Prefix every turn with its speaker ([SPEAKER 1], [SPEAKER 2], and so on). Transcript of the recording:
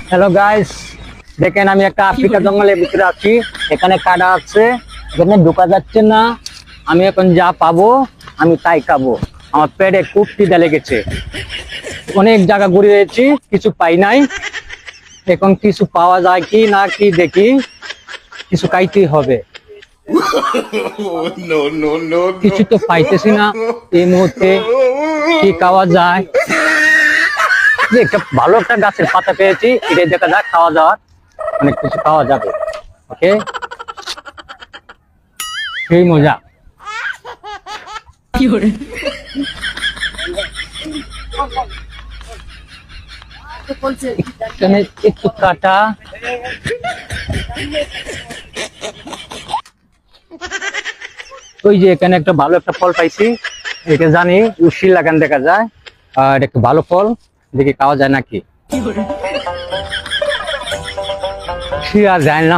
[SPEAKER 1] Hello guys, দেখেন আমি একটা আফ্রিকা জঙ্গলের ভিতরে আছি। এখানে কাটা আছে, এখানে ঢোকা যাচ্ছে না। আমি এখন যা পাবো আমি তাই খাবো। আমার পেটে খুব খিদে লেগেছে। অনেক জায়গা ঘুরেছি, কিছু পাই নাই। এখন কিছু পাওয়া যায় কি না কি দেখি, কিছু খাইতেই হবে। কিছু তো পাইতেছি না এই মুহূর্তে, কি খাওয়া যায়। যে একটা ভালো একটা গাছের পাতা পেয়েছি, এটাই দেখা যাক, খাওয়া যাওয়ার অনেক কিছু খাওয়া যাবে। ওকে, সেই মজা। এখানে একটু কাটা, ওই যে এখানে একটা ভালো একটা ফল পাইছি। এটা জানি উশি লাগান দেখা যায়, আর একটা ভালো ফল, দেখি খাওয়া যায় নাকি। আর যায় না।